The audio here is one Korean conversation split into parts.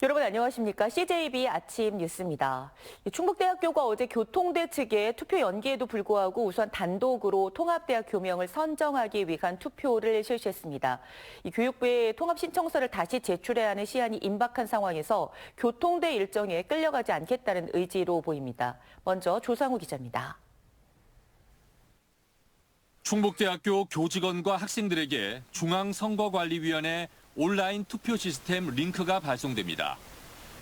여러분 안녕하십니까? CJB 아침 뉴스입니다. 충북대학교가 어제 교통대 측에 투표 연기에도 불구하고 우선 단독으로 통합대학 교명을 선정하기 위한 투표를 실시했습니다. 교육부의 통합 신청서를 다시 제출해야 하는 시한이 임박한 상황에서 교통대 일정에 끌려가지 않겠다는 의지로 보입니다. 먼저 조상우 기자입니다. 충북대학교 교직원과 학생들에게 중앙선거관리위원회 온라인 투표 시스템 링크가 발송됩니다.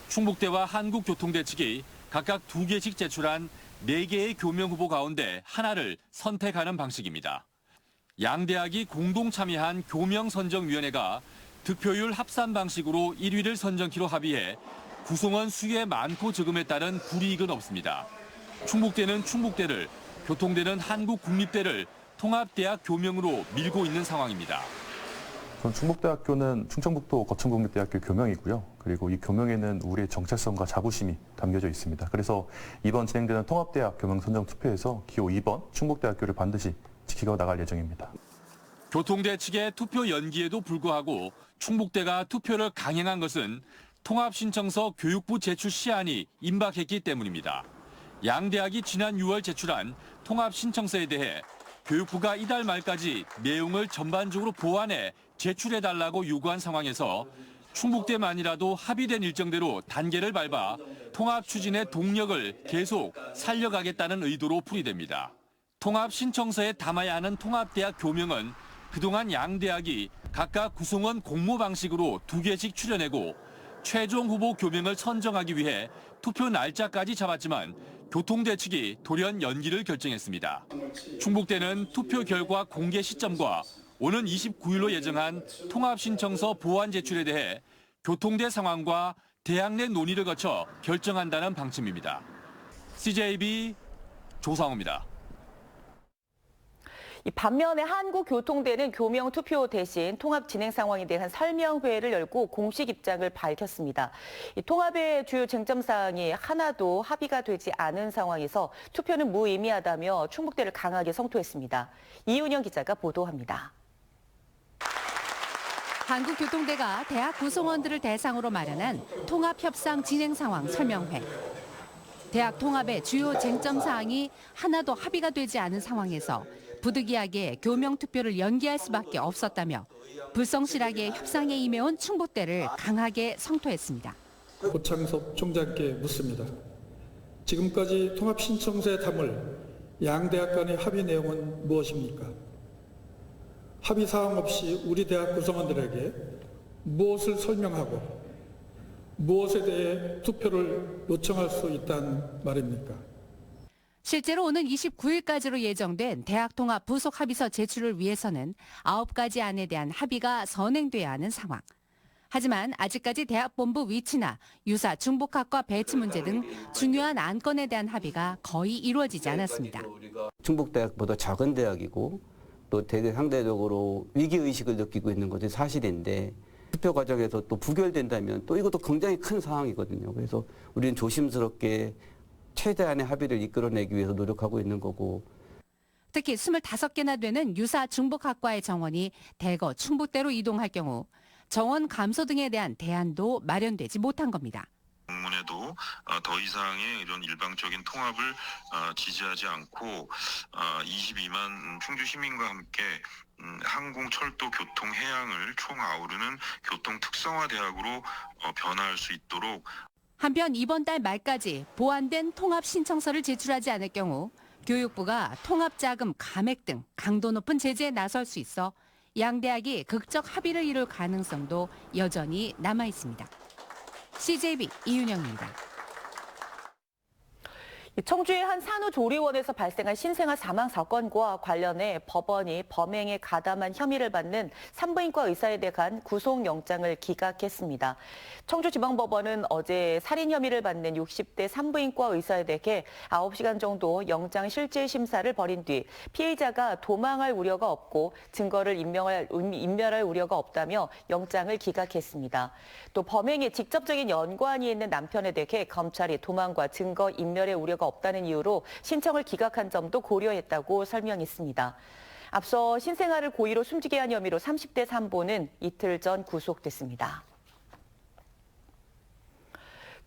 충북대와 한국교통대 측이 각각 2개씩 제출한 4개의 교명 후보 가운데 하나를 선택하는 방식입니다. 양 대학이 공동 참여한 교명선정위원회가 득표율 합산 방식으로 1위를 선정키로 합의해 구성원 수의 많고 적음에 따른 불이익은 없습니다. 충북대는 충북대를, 교통대는 한국국립대를 통합대학 교명으로 밀고 있는 상황입니다. 우선 충북대학교는 충청북도 거천국립대학교 교명이고요. 그리고 이 교명에는 우리의 정체성과 자부심이 담겨져 있습니다. 그래서 이번 진행되는 통합대학 교명 선정 투표에서 기호 2번 충북대학교를 반드시 지키고 나갈 예정입니다. 교통대 측의 투표 연기에도 불구하고 충북대가 투표를 강행한 것은 통합신청서 교육부 제출 시한이 임박했기 때문입니다. 양 대학이 지난 6월 제출한 통합신청서에 대해 교육부가 이달 말까지 내용을 전반적으로 보완해 제출해달라고 요구한 상황에서 충북대만이라도 합의된 일정대로 단계를 밟아 통합 추진의 동력을 계속 살려가겠다는 의도로 풀이됩니다. 통합 신청서에 담아야 하는 통합대학 교명은 그동안 양 대학이 각각 구성원 공모 방식으로 2개씩 추려내고 최종 후보 교명을 선정하기 위해 투표 날짜까지 잡았지만 교통대 측이 돌연 연기를 결정했습니다. 충북대는 투표 결과 공개 시점과 오는 29일로 예정한 통합신청서 보완 제출에 대해 교통대 상황과 대학 내 논의를 거쳐 결정한다는 방침입니다. CJB 조상우입니다. 반면에 한국교통대는 교명 투표 대신 통합 진행 상황에 대한 설명회를 열고 공식 입장을 밝혔습니다. 통합의 주요 쟁점 사항이 하나도 합의가 되지 않은 상황에서 투표는 무의미하다며 충북대를 강하게 성토했습니다. 이윤영 기자가 보도합니다. 한국교통대가 대학 구성원들을 대상으로 마련한 통합협상 진행 상황 설명회. 대학 통합의 주요 쟁점 사항이 하나도 합의가 되지 않은 상황에서 부득이하게 교명 투표를 연기할 수밖에 없었다며 불성실하게 협상에 임해온 충북대를 강하게 성토했습니다. 고창섭 총장께 묻습니다. 지금까지 통합신청서에 담을 양대학 간의 합의 내용은 무엇입니까? 합의 사항 없이 우리 대학 구성원들에게 무엇을 설명하고 무엇에 대해 투표를 요청할 수 있다는 말입니까? 실제로 오는 29일까지로 예정된 대학 통합 부속 합의서 제출을 위해서는 9가지 안에 대한 합의가 선행돼야 하는 상황. 하지만 아직까지 대학본부 위치나 유사 중복학과 배치 문제 등 중요한 안건에 대한 합의가 거의 이루어지지 않았습니다. 충북대학보다 작은 대학이고 또 되게 상대적으로 위기의식을 느끼고 있는 것이 사실인데 투표 과정에서 또 부결된다면 또 이것도 굉장히 큰 상황이거든요. 그래서 우리는 조심스럽게 최대한의 합의를 이끌어내기 위해서 노력하고 있는 거고. 특히 25개나 되는 유사 중복학과의 정원이 대거 충북대로 이동할 경우 정원 감소 등에 대한 대안도 마련되지 못한 겁니다. 공문에도 더 이상의 이런 일방적인 통합을 지지하지 않고 22만 충주 시민과 함께 항공, 철도, 교통, 해양을 총 아우르는 교통 특성화 대학으로 변화할 수 있도록. 한편 이번 달 말까지 보완된 통합 신청서를 제출하지 않을 경우 교육부가 통합자금 감액 등 강도 높은 제재에 나설 수 있어 양 대학이 극적 합의를 이룰 가능성도 여전히 남아 있습니다. CJB 이윤영입니다. 청주의 한 산후조리원에서 발생한 신생아 사망 사건과 관련해 법원이 범행에 가담한 혐의를 받는 산부인과 의사에 대한 구속영장을 기각했습니다. 청주지방법원은 어제 살인 혐의를 받는 60대 산부인과 의사에 대해 9시간 정도 영장 실질 심사를 벌인 뒤 피해자가 도망할 우려가 없고 증거를 인멸할 우려가 없다며 영장을 기각했습니다. 또 범행에 직접적인 연관이 있는 남편에 대해 검찰이 도망과 증거 인멸의 우려가 없다는 이유로 신청을 기각한 점도 고려했다고 설명했습니다. 앞서 신생아를 고의로 숨지게 한 혐의로 30대 산모는 이틀 전 구속됐습니다.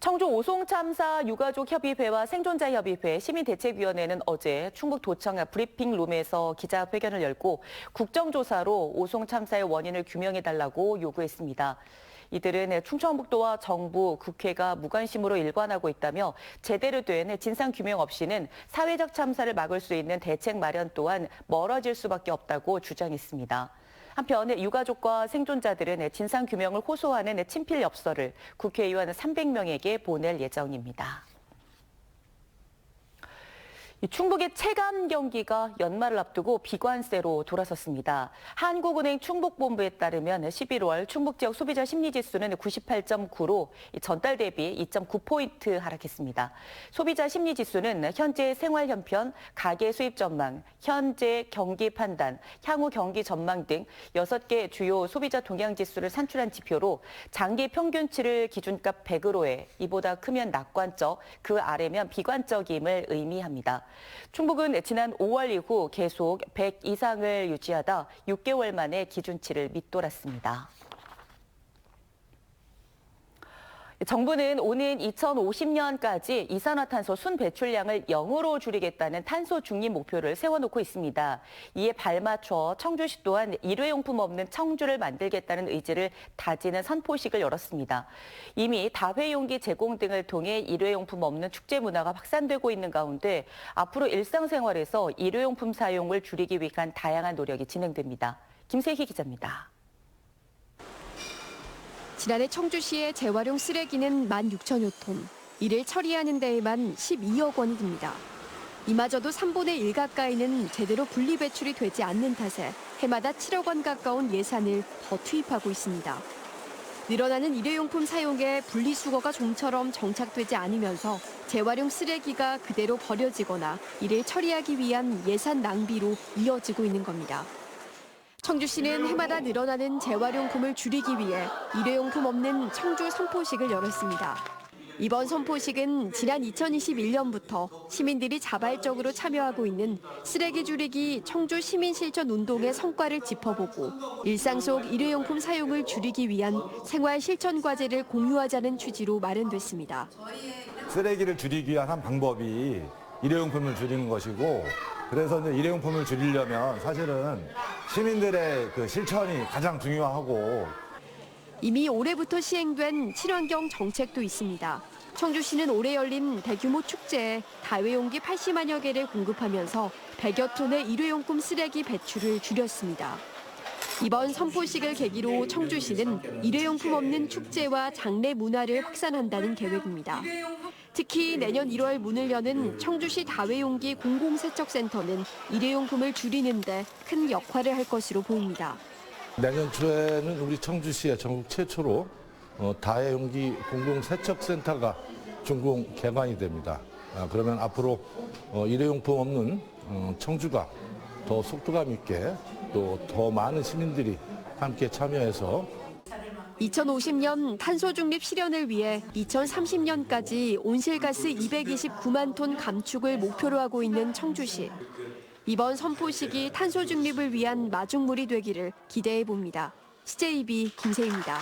청주 오송 참사 유가족협의회와 생존자협의회 시민대책위원회는 어제 충북도청 브리핑룸에서 기자회견을 열고 국정조사로 오송 참사의 원인을 규명해달라고 요구했습니다. 이들은 충청북도와 정부, 국회가 무관심으로 일관하고 있다며 제대로 된 진상규명 없이는 사회적 참사를 막을 수 있는 대책 마련 또한 멀어질 수밖에 없다고 주장했습니다. 한편 유가족과 생존자들은 진상규명을 호소하는 친필 엽서를 국회의원 300명에게 보낼 예정입니다. 충북의 체감 경기가 연말을 앞두고 비관세로 돌아섰습니다. 한국은행 충북본부에 따르면 11월 충북 지역 소비자 심리지수는 98.9로 전달 대비 2.9포인트 하락했습니다. 소비자 심리지수는 현재 생활 형편, 가계 수입 전망, 현재 경기 판단, 향후 경기 전망 등 6개 주요 소비자 동향 지수를 산출한 지표로 장기 평균치를 기준값 100으로 해 이보다 크면 낙관적, 그 아래면 비관적임을 의미합니다. 충북은 지난 5월 이후 계속 100 이상을 유지하다 6개월 만에 기준치를 밑돌았습니다. 정부는 오는 2050년까지 이산화탄소 순배출량을 0으로 줄이겠다는 탄소 중립 목표를 세워놓고 있습니다. 이에 발맞춰 청주시 또한 일회용품 없는 청주를 만들겠다는 의지를 다지는 선포식을 열었습니다. 이미 다회용기 제공 등을 통해 일회용품 없는 축제 문화가 확산되고 있는 가운데 앞으로 일상생활에서 일회용품 사용을 줄이기 위한 다양한 노력이 진행됩니다. 김세희 기자입니다. 지난해 청주시의 재활용 쓰레기는 16,000여 톤, 이를 처리하는 데에만 12억 원이 듭니다. 이마저도 3분의 1 가까이는 제대로 분리 배출이 되지 않는 탓에 해마다 7억 원 가까운 예산을 더 투입하고 있습니다. 늘어나는 일회용품 사용에 분리수거가 좀처럼 정착되지 않으면서 재활용 쓰레기가 그대로 버려지거나 이를 처리하기 위한 예산 낭비로 이어지고 있는 겁니다. 청주시는 해마다 늘어나는 재활용품을 줄이기 위해 일회용품 없는 청주 선포식을 열었습니다. 이번 선포식은 지난 2021년부터 시민들이 자발적으로 참여하고 있는 쓰레기 줄이기 청주 시민실천 운동의 성과를 짚어보고 일상 속 일회용품 사용을 줄이기 위한 생활 실천 과제를 공유하자는 취지로 마련됐습니다. 쓰레기를 줄이기 위한 한 방법이 일회용품을 줄이는 것이고, 그래서 이제 일회용품을 줄이려면 사실은 시민들의 그 실천이 가장 중요하고, 이미 올해부터 시행된 친환경 정책도 있습니다. 청주시는 올해 열린 대규모 축제에 다회용기 80만여 개를 공급하면서 100여 톤의 일회용품 쓰레기 배출을 줄였습니다. 이번 선포식을 계기로 청주시는 일회용품 없는 축제와 장례 문화를 확산한다는 계획입니다. 특히 내년 1월 문을 여는 청주시 다회용기 공공세척센터는 일회용품을 줄이는 데 큰 역할을 할 것으로 보입니다. 내년 초에는 우리 청주시에 전국 최초로 다회용기 공공세척센터가 준공 개관이 됩니다. 그러면 앞으로 일회용품 없는 청주가 더 속도감 있게 또 더 많은 시민들이 함께 참여해서 2050년 탄소 중립 실현을 위해 2030년까지 온실가스 229만 톤 감축을 목표로 하고 있는 청주시. 이번 선포식이 탄소 중립을 위한 마중물이 되기를 기대해 봅니다. CJB 김세희입니다.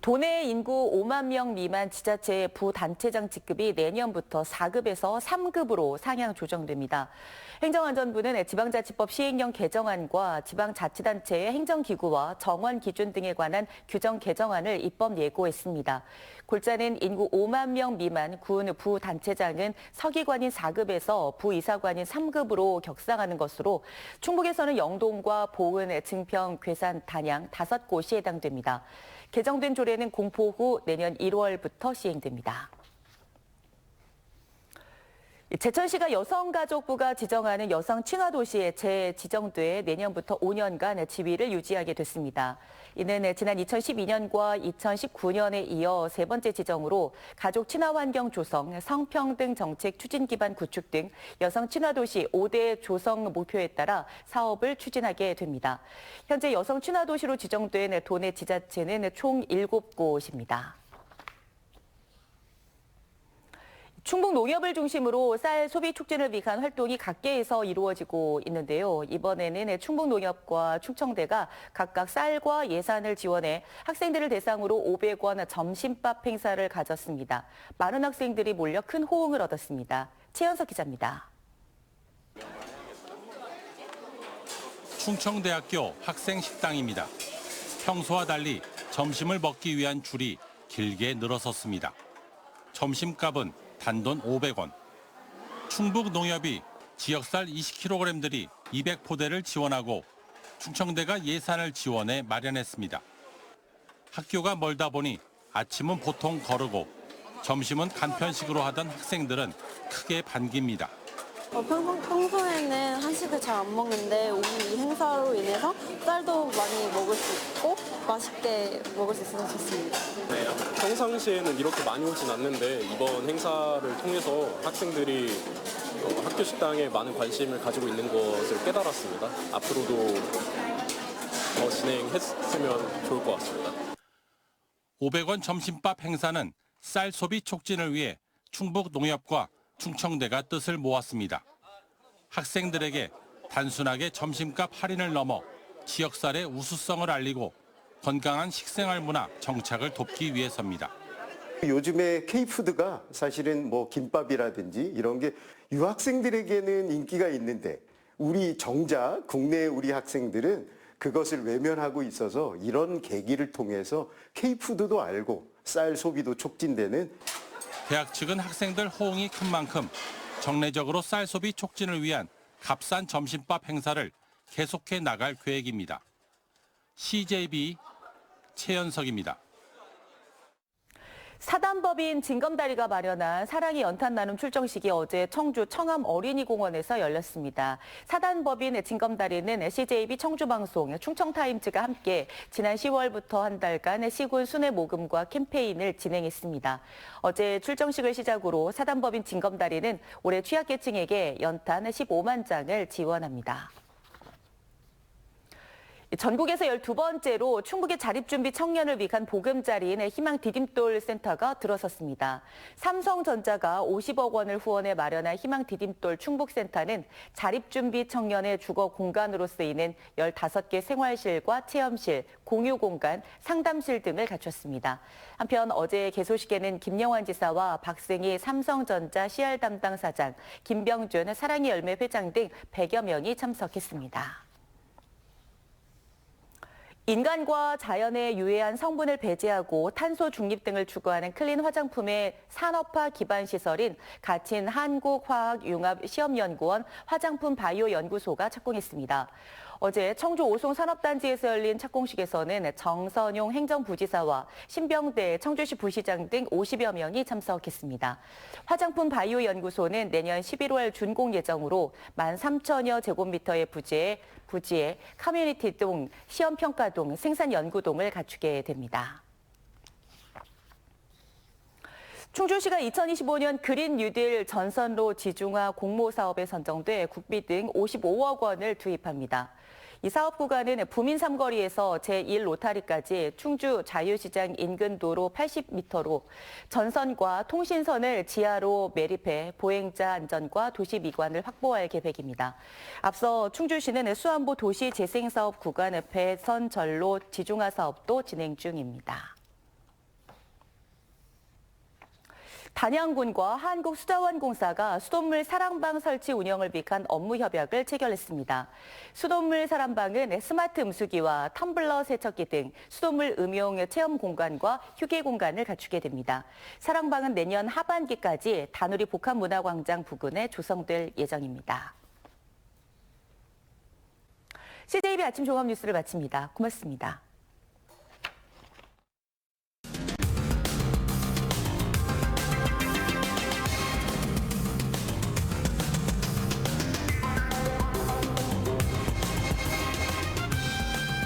도내 인구 5만 명 미만 지자체의 부단체장 직급이 내년부터 4급에서 3급으로 상향 조정됩니다. 행정안전부는 지방자치법 시행령 개정안과 지방자치단체의 행정기구와 정원 기준 등에 관한 규정 개정안을 입법 예고했습니다. 골자는 인구 5만 명 미만 군 부단체장은 서기관인 4급에서 부이사관인 3급으로 격상하는 것으로 충북에서는 영동과 보은, 증평, 괴산, 단양 5곳이 해당됩니다. 개정된 조례는 공포 후 내년 1월부터 시행됩니다. 제천시가 여성가족부가 지정하는 여성 친화도시에 재지정돼 내년부터 5년간 지위를 유지하게 됐습니다. 이는 지난 2012년과 2019년에 이어 세 번째 지정으로 가족 친화 환경 조성, 성평등 정책 추진 기반 구축 등 여성 친화도시 5대 조성 목표에 따라 사업을 추진하게 됩니다. 현재 여성 친화도시로 지정된 도내 지자체는 총 7곳입니다. 충북 농협을 중심으로 쌀 소비 촉진을 위한 활동이 각계에서 이루어지고 있는데요. 이번에는 충북 농협과 충청대가 각각 쌀과 예산을 지원해 학생들을 대상으로 500원 점심밥 행사를 가졌습니다. 많은 학생들이 몰려 큰 호응을 얻었습니다. 최연석 기자입니다. 충청대학교 학생 식당입니다. 평소와 달리 점심을 먹기 위한 줄이 길게 늘어섰습니다. 점심값은 단돈 500원. 충북 농협이 지역쌀 20kg들이 200포대를 지원하고 충청대가 예산을 지원해 마련했습니다. 학교가 멀다 보니 아침은 보통 거르고 점심은 간편식으로 하던 학생들은 크게 반깁니다. 평소에는 한식을 잘 안 먹는데 오늘 이 행사로 인해서 쌀도 많이 먹을 수 있고 맛있게 먹을 수 있어서 좋습니다. 평상시에는 이렇게 많이 오진 않는데 이번 행사를 통해서 학생들이 학교 식당에 많은 관심을 가지고 있는 것을 깨달았습니다. 앞으로도 더 진행했으면 좋을 것 같습니다. 500원 점심밥 행사는 쌀 소비 촉진을 위해 충북 농협과 충청대가 뜻을 모았습니다. 학생들에게 단순하게 점심값 할인을 넘어 지역쌀의 우수성을 알리고 건강한 식생활 문화 정착을 돕기 위해서입니다. 요즘에 K푸드가 사실은 뭐 김밥이라든지 이런 게 유학생들에게는 인기가 있는데 우리 정작 국내 우리 학생들은 그것을 외면하고 있어서 이런 계기를 통해서 K푸드도 알고 쌀 소비도 촉진되는 대학 측은 학생들 호응이 큰 만큼 정례적으로 쌀 소비 촉진을 위한 값싼 점심밥 행사를 계속해 나갈 계획입니다. CJB 최연석입니다. 사단법인 징검다리가 마련한 사랑의 연탄 나눔 출정식이 어제 청주 청암 어린이공원에서 열렸습니다. 사단법인 징검다리는 CJB 청주방송, 충청타임즈가 함께 지난 10월부터 한 달간 시군 순회 모금과 캠페인을 진행했습니다. 어제 출정식을 시작으로 사단법인 징검다리는 올해 취약계층에게 연탄 15만 장을 지원합니다. 전국에서 12번째로 충북의 자립준비 청년을 위한 보금자리인 희망 디딤돌 센터가 들어섰습니다. 삼성전자가 50억 원을 후원해 마련한 희망 디딤돌 충북센터는 자립준비 청년의 주거 공간으로 쓰이는 15개 생활실과 체험실, 공유공간, 상담실 등을 갖췄습니다. 한편 어제 개소식에는 김영환 지사와 박승희 삼성전자 CR 담당 사장, 김병준 사랑의 열매 회장 등 100여 명이 참석했습니다. 인간과 자연에 유해한 성분을 배제하고 탄소 중립 등을 추구하는 클린 화장품의 산업화 기반 시설인 가친 한국화학융합시험연구원 화장품 바이오 연구소가 착공했습니다. 어제 청주 오송 산업단지에서 열린 착공식에서는 정선용 행정부지사와 신병대 청주시 부시장 등 50여 명이 참석했습니다. 화장품 바이오 연구소는 내년 11월 준공 예정으로 13,000여 제곱미터의 부지에 커뮤니티 동, 시험평가동, 생산연구동을 갖추게 됩니다. 충주시가 2025년 그린 뉴딜 전선로 지중화 공모 사업에 선정돼 국비 등 55억 원을 투입합니다. 이 사업 구간은 부민 삼거리에서 제1로타리까지 충주 자유시장 인근 도로 80m로 전선과 통신선을 지하로 매립해 보행자 안전과 도시 미관을 확보할 계획입니다. 앞서 충주시는 수안보 도시 재생사업 구간 배선 전로 지중화 사업도 진행 중입니다. 단양군과 한국수자원공사가 수돗물 사랑방 설치 운영을 위한 업무 협약을 체결했습니다. 수돗물 사랑방은 스마트 음수기와 텀블러 세척기 등 수돗물 음용 체험 공간과 휴게 공간을 갖추게 됩니다. 사랑방은 내년 하반기까지 다누리 복합문화광장 부근에 조성될 예정입니다. CJB 아침 종합 뉴스를 마칩니다. 고맙습니다.